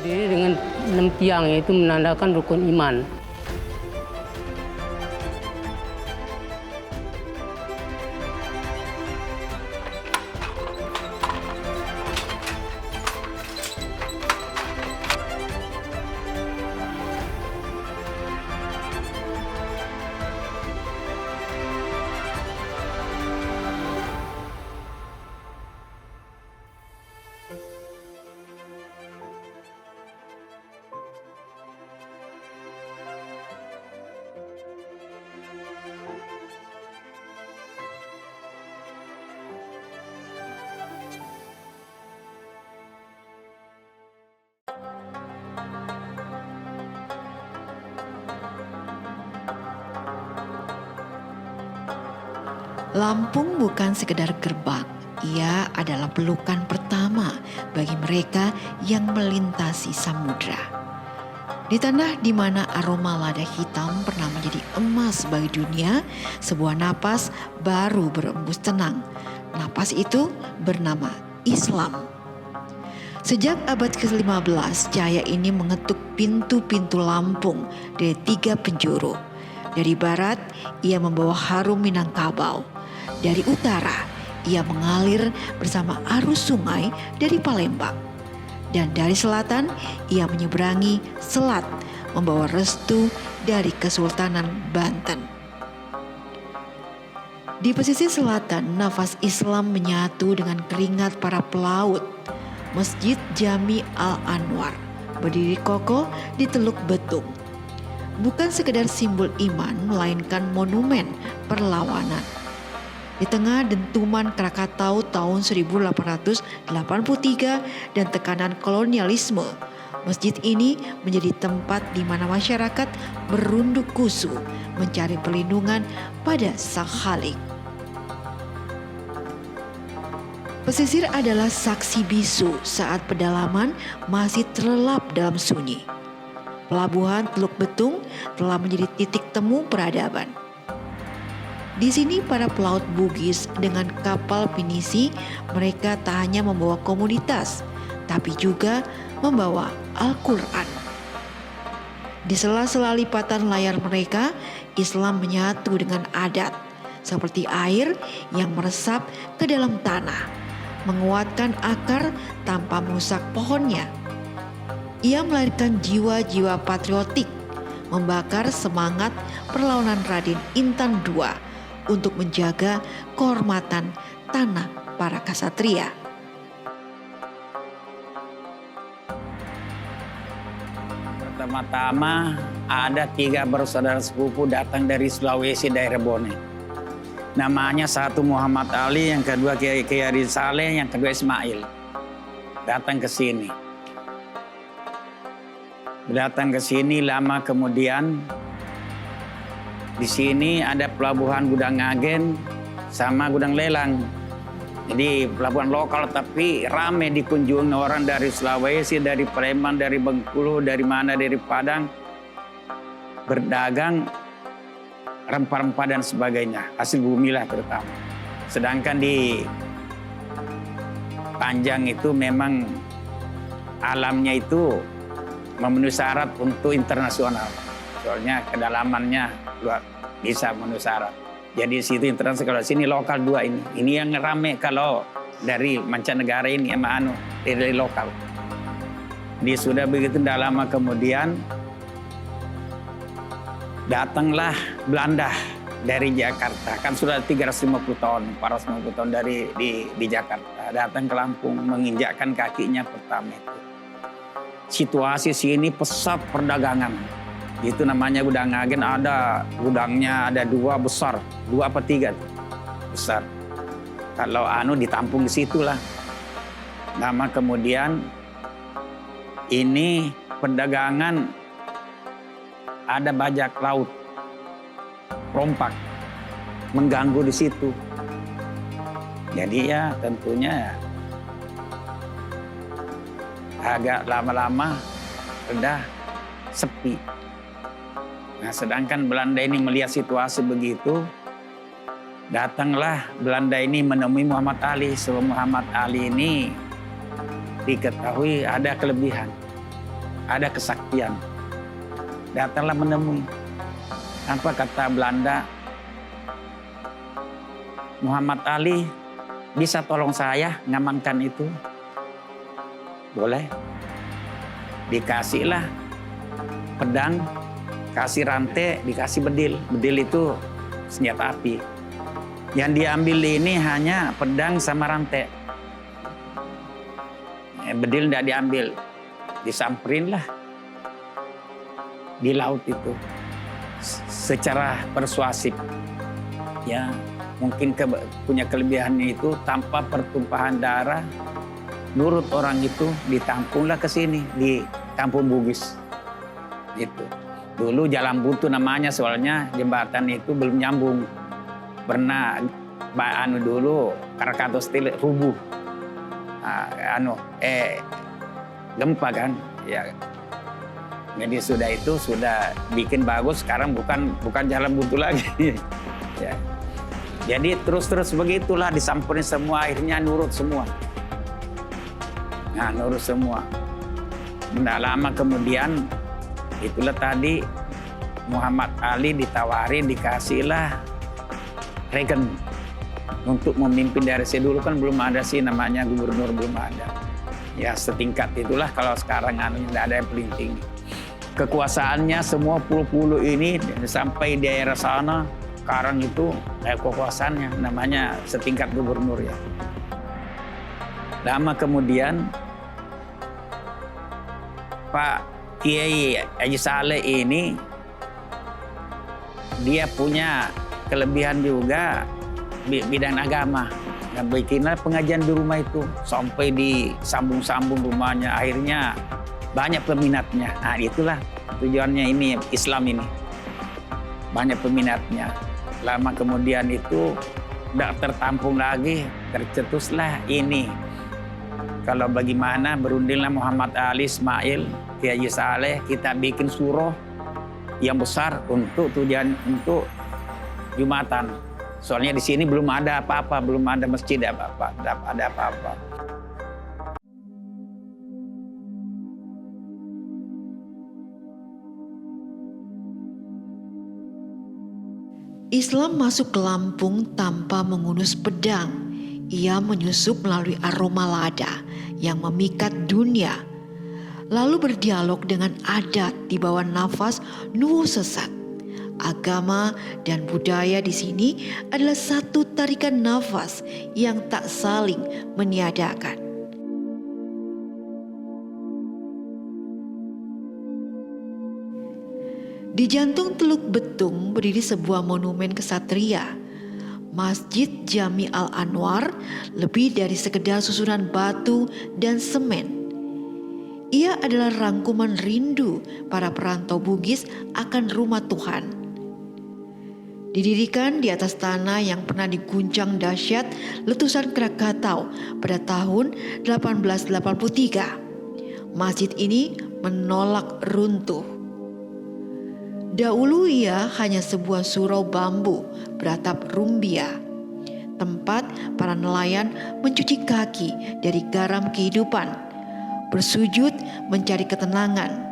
Jadi dengan 6 tiang itu menandakan rukun iman. Lampung bukan sekedar gerbang, ia adalah pelukan pertama bagi mereka yang melintasi samudra. Di tanah di mana aroma lada hitam pernah menjadi emas bagi dunia, sebuah napas baru berembus tenang. Napas itu bernama Islam. Sejak abad ke-15, cahaya ini mengetuk pintu-pintu Lampung dari 3 penjuru. Dari barat, ia membawa harum Minangkabau. Dari utara, ia mengalir bersama arus sungai dari Palembang. Dan dari selatan, ia menyeberangi selat membawa restu dari Kesultanan Banten. Di pesisir selatan, nafas Islam menyatu dengan keringat para pelaut. Masjid Jami Al-Anwar berdiri kokoh di Teluk Betung. Bukan sekedar simbol iman, melainkan monumen perlawanan. Di tengah dentuman Krakatau tahun 1883 dan tekanan kolonialisme, masjid ini menjadi tempat di mana masyarakat berunduk khusu mencari perlindungan pada Sang Khalik. Pesisir adalah saksi bisu saat pedalaman masih terlelap dalam sunyi. Pelabuhan Teluk Betung telah menjadi titik temu peradaban. Di sini para pelaut Bugis dengan kapal pinisi, mereka tak hanya membawa komoditas, tapi juga membawa Al-Quran. Di sela-sela lipatan layar mereka, Islam menyatu dengan adat, seperti air yang meresap ke dalam tanah, menguatkan akar tanpa merusak pohonnya. Ia melahirkan jiwa-jiwa patriotik, membakar semangat perlawanan Raden Intan II untuk menjaga kehormatan tanah para ksatria. Pertama-tama ada 3 bersaudara sepupu datang dari Sulawesi daerah Bone. Namanya satu Muhammad Ali, yang kedua Kiai Haji Saleh, yang kedua Ismail. Datang ke sini. Datang ke sini lama kemudian di sini ada pelabuhan Gudang Agen sama Gudang Lelang. Jadi pelabuhan lokal tapi ramai dikunjungi orang dari Sulawesi, dari Palembang, dari Bengkulu, dari mana, dari Padang. Berdagang rempah-rempah dan sebagainya, hasil bumi lah terutama. Sedangkan di Panjang itu memang alamnya itu memenuhi syarat untuk internasional. Soalnya kedalamannya bisa memenuhi syarat. Jadi situ internasional, kalau sini lokal 2 ini. Ini yang rame kalau dari mancanegara ini emang dari lokal. Di sudah begitu tidak lama kemudian datanglah Belanda dari Jakarta. Kan sudah 350 tahun, 450 tahun di Jakarta. Datang ke Lampung menginjakkan kakinya pertama itu. Situasi sini pesat perdagangan. Itu namanya Gudang Agen, ada gudangnya ada 2 besar, 2 apa 3 besar. Kalau ditampung di situlah. Lama kemudian ini perdagangan ada bajak laut, rompak, mengganggu di situ. Jadi ya tentunya agak lama-lama udah sepi. Nah, sedangkan Belanda ini melihat situasi begitu, datanglah Belanda ini menemui Muhammad Ali. Sebab Muhammad Ali ini diketahui ada kelebihan. ada kesaktian. Datanglah menemui. Apa kata Belanda? Muhammad Ali, bisa tolong saya ngamankan itu? Boleh. Dikasihlah pedang, kasih rantai, dikasih bedil. Bedil itu senjata api. Yang diambil ini hanya pedang sama rantai. Bedil tidak diambil. Disamperin lah di laut itu. Secara persuasif. Ya, mungkin punya kelebihannya itu tanpa pertumpahan darah. Nurut orang itu, ditampunglah ke sini di Kampung Bugis. Gitu. Dulu Jalan Buntu namanya, soalnya jembatan itu belum nyambung. Pernah dulu Krakatau Steel rubuh. Gempa kan. Ya. Jadi sudah bikin bagus, sekarang bukan Jalan Buntu lagi. Ya. Jadi terus begitulah disamperin semua, akhirnya nurut semua. Nah, nurut semua. Tidak lama kemudian, itulah tadi Muhammad Ali ditawarin, dikasihlah regen untuk memimpin dari dulu kan belum ada sih namanya gubernur, belum ada. Ya setingkat itulah, kalau sekarang tidak ada yang paling tinggi. Kekuasaannya semua pulau-pulau ini sampai di daerah sana, sekarang itu kekuasaannya namanya setingkat gubernur ya. Lama kemudian Pak Kiai Haji Saleh ini dia punya kelebihan juga bidang agama. Nah, bikinlah pengajian di rumah itu sampai disambung-sambung rumahnya. Akhirnya banyak peminatnya. Nah, itulah tujuannya ini Islam ini. Banyak peminatnya. Lama kemudian itu tidak tertampung lagi, tercetuslah ini. Kalau bagaimana berundinglah Muhammad Ali, Ismail, Kiai Haji Saleh, kita bikin surah yang besar untuk tujuan untuk Jumatan. Soalnya di sini belum ada apa-apa, belum ada masjid apa-apa, tidak ada apa-apa. Islam masuk ke Lampung tanpa mengunus pedang. Ia menyusup melalui aroma lada yang memikat dunia. Lalu berdialog dengan adat di bawah nafas Nuwu Sesat. Agama dan budaya di sini adalah satu tarikan nafas yang tak saling meniadakan. Di jantung Teluk Betung berdiri sebuah monumen kesatria, Masjid Jami Al-Anwar, lebih dari sekedar susunan batu dan semen. Ia adalah rangkuman rindu para perantau Bugis akan rumah Tuhan. Didirikan di atas tanah yang pernah diguncang dahsyat letusan Krakatau pada tahun 1883. Masjid ini menolak runtuh. Dahulu ia hanya sebuah surau bambu beratap rumbia, tempat para nelayan mencuci kaki dari garam kehidupan, bersujud mencari ketenangan.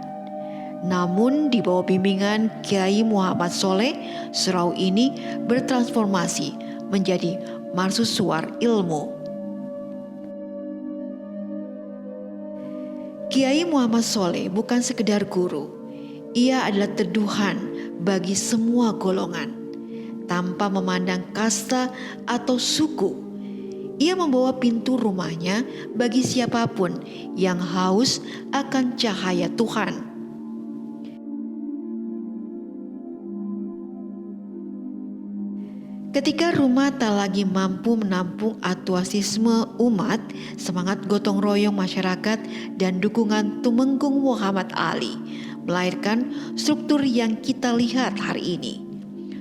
Namun di bawah bimbingan Kiai Muhammad Soleh, surau ini bertransformasi menjadi marsusuar ilmu. Kiai Muhammad Soleh bukan sekedar guru. Ia adalah teduhan bagi semua golongan, tanpa memandang kasta atau suku. Ia membawa pintu rumahnya bagi siapapun yang haus akan cahaya Tuhan. Ketika rumah tak lagi mampu menampung antusiasme umat, semangat gotong royong masyarakat dan dukungan Tumenggung Muhammad Ali melahirkan struktur yang kita lihat hari ini.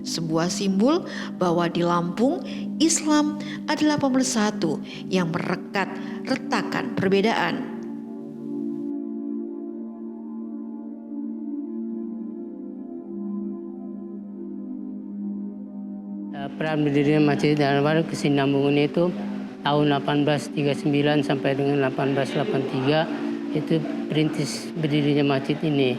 Sebuah simbol bahwa di Lampung, Islam adalah pemersatu yang merekat retakan perbedaan. Peran berdirinya Masjid Al-Anwar kesinambungan itu tahun 1839 sampai dengan 1883 Itu perintis berdirinya masjid ini.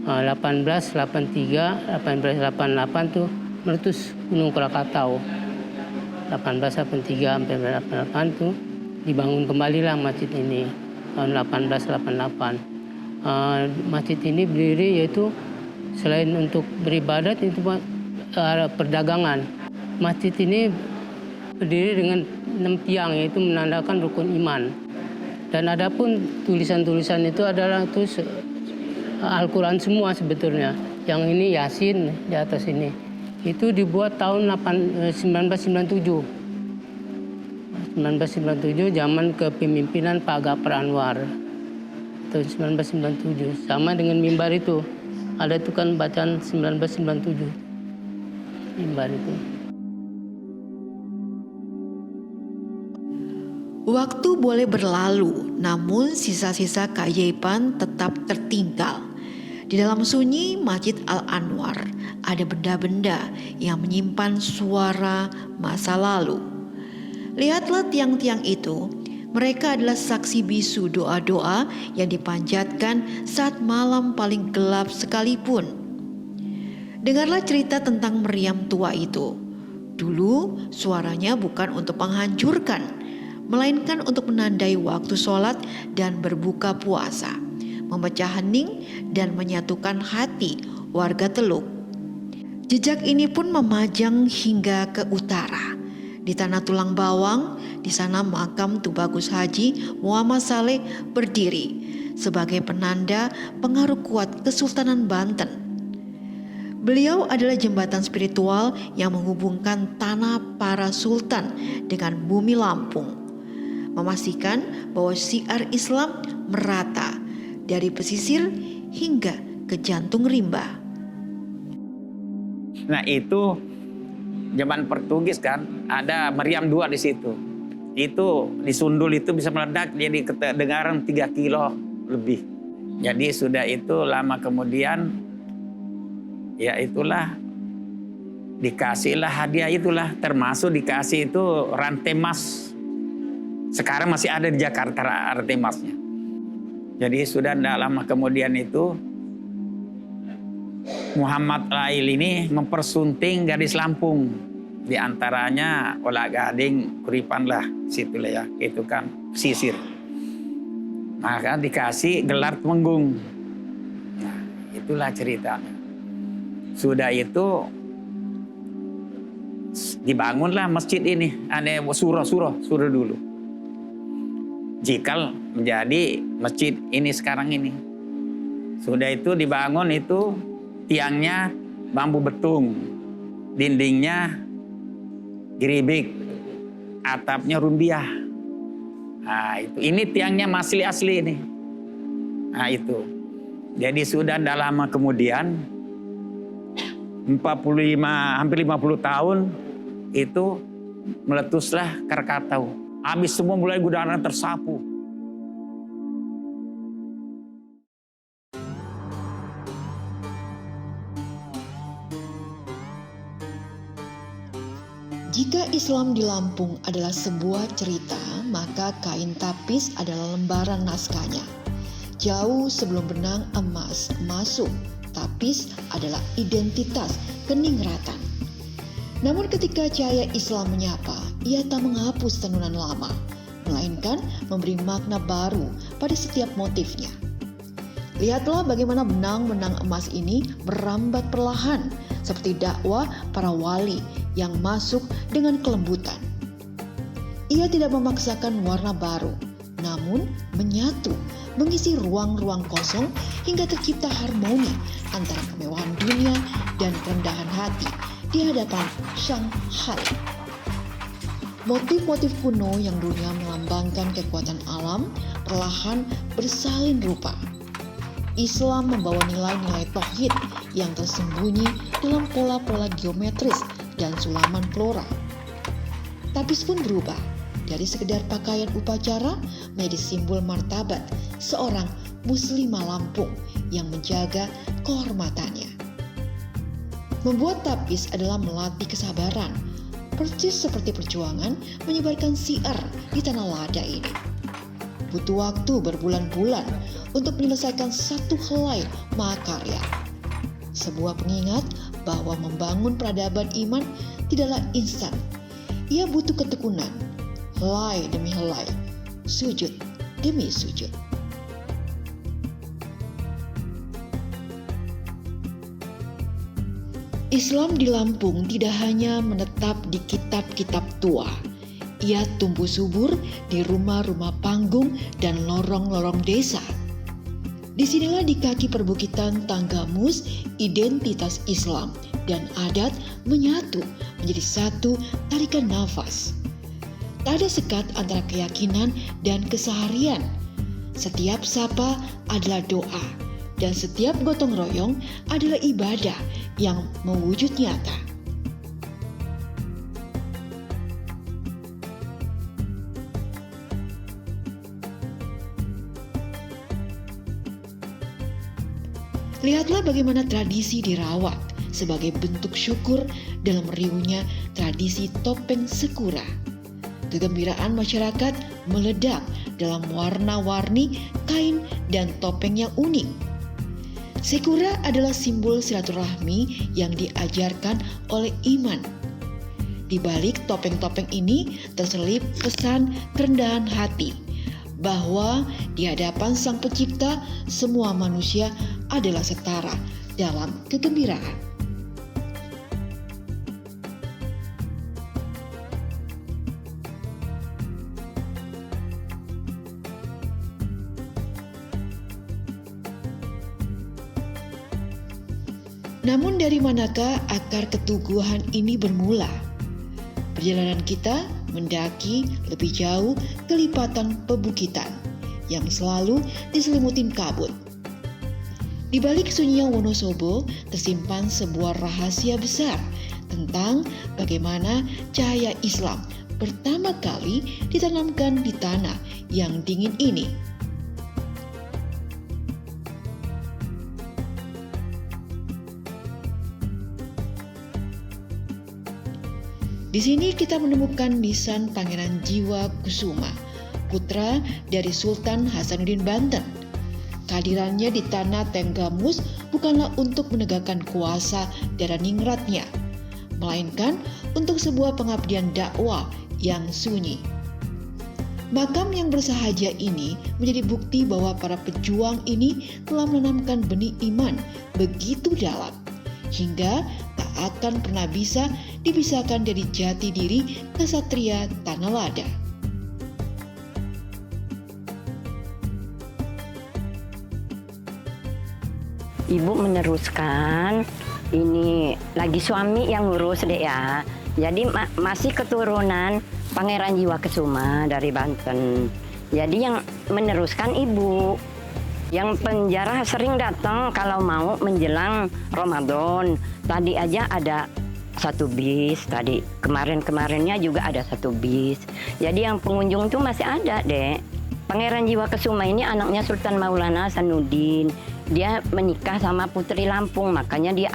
1883, 1888 tuh meletus Gunung Krakatau. 1883 sampai 1888 tuh dibangun kembali lah masjid ini tahun 1888. Masjid ini berdiri yaitu selain untuk beribadat itu perdagangan. Masjid ini berdiri dengan 6 tiang, yaitu menandakan rukun iman. Dan adapun tulisan-tulisan itu adalah Al-Quran semua sebetulnya. Yang ini Yasin di atas ini. Itu dibuat tahun 1997. 1997 zaman kepemimpinan Pak Gafar Anwar. Tahun 1997 sama dengan mimbar itu. Ada itu kan bacaan 1997. Mimbar itu. Waktu boleh berlalu, namun sisa-sisa keajaiban tetap tertinggal. Di dalam sunyi Masjid Al-Anwar ada benda-benda yang menyimpan suara masa lalu. Lihatlah tiang-tiang itu, mereka adalah saksi bisu doa-doa yang dipanjatkan saat malam paling gelap sekalipun. Dengarlah cerita tentang meriam tua itu. Dulu suaranya bukan untuk menghancurkan, melainkan untuk menandai waktu sholat dan berbuka puasa, memecah hening dan menyatukan hati warga Teluk. Jejak ini pun memajang hingga ke utara. Di Tanah Tulang Bawang, di sana makam Tubagus Haji Muhammad Saleh berdiri sebagai penanda pengaruh kuat Kesultanan Banten. Beliau adalah jembatan spiritual yang menghubungkan tanah para sultan dengan bumi Lampung, memastikan bahwa syiar Islam merata dari pesisir hingga ke jantung rimba. Nah itu zaman Portugis kan, ada meriam 2 di situ. Itu di Sundul itu bisa meledak jadi kedengaran 3 kilo lebih. Jadi sudah itu lama kemudian ya itulah dikasihlah hadiah itulah, termasuk dikasih itu rantai emas. Sekarang masih ada di Jakarta rantai emasnya. Jadi sudah tidak lama kemudian itu Muhammad Lail ini mempersunting gadis Lampung. Di antaranya Olah Gading, Kuripan lah, situlah ya, itu kan sisir. Maka dikasih gelar Temenggung. Nah, itulah ceritanya. Sudah itu dibangunlah masjid ini, ada surah dulu. Jikal menjadi masjid ini sekarang ini. Sudah itu dibangun itu tiangnya bambu betung, dindingnya geribik, atapnya rumbiah. Nah, itu ini tiangnya masih asli ini. Nah, itu. Jadi sudah tidak lama kemudian hampir 50 tahun itu meletuslah Krakatau. Habis semua mulai gudang tersapu. Jika Islam di Lampung adalah sebuah cerita, maka kain tapis adalah lembaran naskahnya. Jauh sebelum benang emas masuk, tapis adalah identitas keningratan. Namun ketika cahaya Islam menyapa, ia tak menghapus tenunan lama, melainkan memberi makna baru pada setiap motifnya. Lihatlah bagaimana benang-benang emas ini merambat perlahan, seperti dakwah para wali yang masuk dengan kelembutan. Ia tidak memaksakan warna baru, namun menyatu, mengisi ruang-ruang kosong hingga tercipta harmoni antara kemewahan dunia dan kerendahan hati di hadapan Sang Khalik. Motif-motif kuno yang dunia melambangkan kekuatan alam perlahan bersalin rupa. Islam membawa nilai-nilai tauhid yang tersembunyi dalam pola-pola geometris dan sulaman flora. Tapis pun berubah dari sekedar pakaian upacara menjadi simbol martabat seorang muslimah Lampung yang menjaga kehormatannya. Membuat tapis adalah melatih kesabaran, persis seperti perjuangan menyebarkan syiar di tanah lada ini. butuh waktu berbulan-bulan untuk menyelesaikan satu helai mahakarya. Sebuah pengingat bahwa membangun peradaban iman tidaklah instan. Ia butuh ketekunan, helai demi helai, sujud demi sujud. Islam di Lampung tidak hanya menetap di kitab-kitab tua. Ia tumbuh subur di rumah-rumah panggung dan lorong-lorong desa. Disinilah di kaki perbukitan Tanggamus identitas Islam dan adat menyatu menjadi satu tarikan nafas. Tak ada sekat antara keyakinan dan keseharian. Setiap sapa adalah doa dan setiap gotong royong adalah ibadah yang mewujud nyata. Lihatlah bagaimana tradisi dirawat sebagai bentuk syukur dalam riuhnya tradisi topeng Sekura. Kegembiraan masyarakat meledak dalam warna-warni kain dan topeng yang unik. Sekura adalah simbol silaturahmi yang diajarkan oleh iman. Di balik topeng-topeng ini terselip pesan kerendahan hati bahwa di hadapan Sang Pencipta semua manusia adalah setara dalam kegembiraan. Namun dari manakah akar keteguhan ini bermula? Perjalanan kita mendaki lebih jauh ke lipatan pebukitan yang selalu diselimutin kabut. Di balik sunyinya Wonosobo tersimpan sebuah rahasia besar tentang bagaimana cahaya Islam pertama kali ditanamkan di tanah yang dingin ini. Di sini kita menemukan nisan Pangeran Jiwa Kusuma, putra dari Sultan Hasanuddin Banten. Kehadirannya di tanah Tenggamus bukanlah untuk menegakkan kuasa dan ningratnya, melainkan untuk sebuah pengabdian dakwah yang sunyi. Makam yang bersahaja ini menjadi bukti bahwa para pejuang ini telah menanamkan benih iman begitu dalam, hingga tak akan pernah bisa dipisahkan dari jati diri kesatria Tanah Lada. Ibu meneruskan, ini lagi suami yang ngurus deh ya. Jadi masih keturunan Pangeran Jiwa Kusuma dari Banten. Jadi yang meneruskan ibu. Yang penjara sering datang kalau mau menjelang Ramadan. Tadi aja ada 1 bis tadi. Kemarin-kemarinnya juga ada 1 bis. Jadi yang pengunjung tuh masih ada deh. Pangeran Jiwa Kusuma ini anaknya Sultan Maulana Hasanuddin. Dia menikah sama Putri Lampung, makanya dia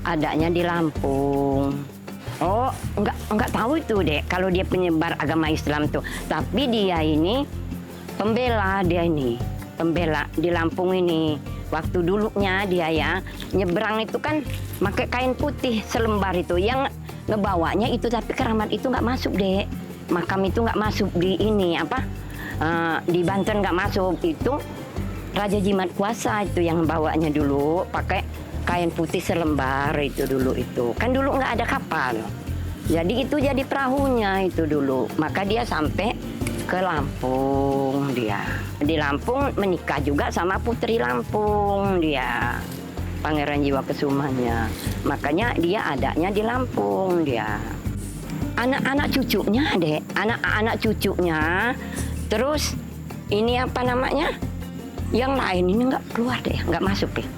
adanya di Lampung. Oh, enggak tahu itu deh kalau dia penyebar agama Islam tuh. Tapi dia ini pembela di Lampung ini. Waktu dulunya dia ya nyebrang itu kan pakai kain putih selembar itu, yang ngebawanya itu, tapi keramat itu nggak masuk deh. Makam itu nggak masuk di ini di Banten, nggak masuk. Itu Raja Jimat Kuasa itu yang bawanya dulu pakai kain putih selembar itu dulu itu. Kan dulu nggak ada kapal. Jadi itu jadi perahunya itu dulu. Maka dia sampai ke Lampung dia. Di Lampung menikah juga sama Putri Lampung dia. Pangeran Jiwa Kusumanya. Makanya dia adanya di Lampung dia. Anak-anak cucunya deh, anak-anak cucunya. Terus ini apa namanya? Yang lain ini nggak keluar deh, nggak masuk deh.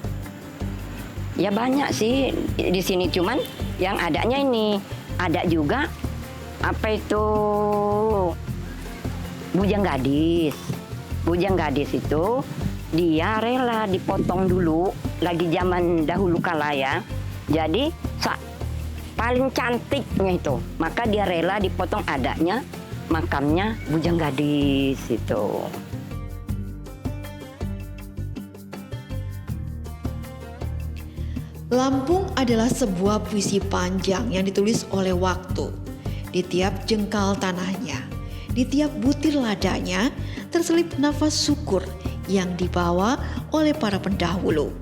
Ya banyak sih di sini, cuman yang adanya ini ada juga apa itu Bujang Gadis. Bujang Gadis itu dia rela dipotong dulu, lagi zaman dahulu kala ya. Jadi paling cantiknya itu, maka dia rela dipotong adanya makamnya Bujang Gadis itu. Lampung adalah sebuah puisi panjang yang ditulis oleh waktu. Di tiap jengkal tanahnya, di tiap butir ladanya, terselip nafas syukur yang dibawa oleh para pendahulu.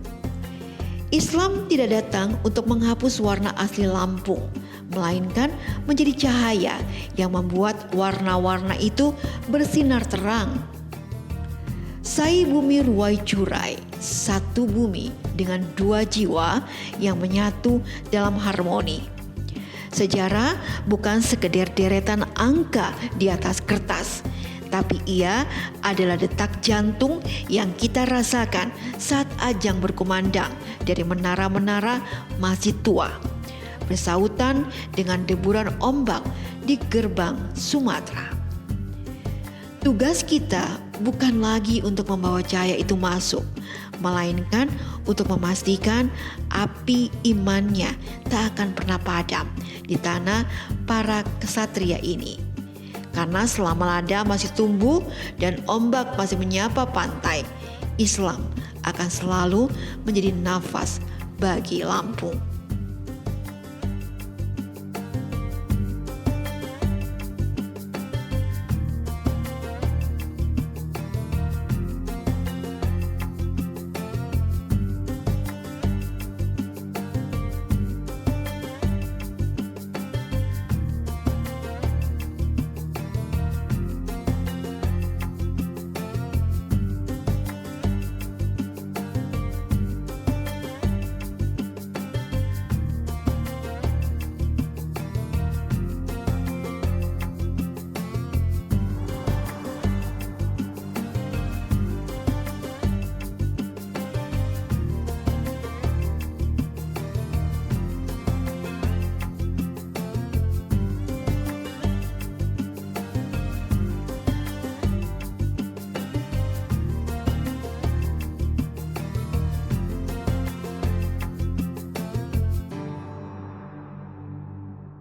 Islam tidak datang untuk menghapus warna asli Lampung, melainkan menjadi cahaya yang membuat warna-warna itu bersinar terang. Sai bumi ruai curai, satu bumi dengan dua jiwa yang menyatu dalam harmoni. Sejarah bukan sekedar deretan angka di atas kertas, tapi ia adalah detak jantung yang kita rasakan saat ajang berkumandang dari menara-menara masjid tua, bersautan dengan deburan ombak di gerbang Sumatera. Tugas kita bukan lagi untuk membawa cahaya itu masuk, melainkan untuk memastikan api imannya tak akan pernah padam di tanah para kesatria ini. Karena selama lada masih tumbuh dan ombak masih menyapa pantai, Islam akan selalu menjadi nafas bagi Lampung.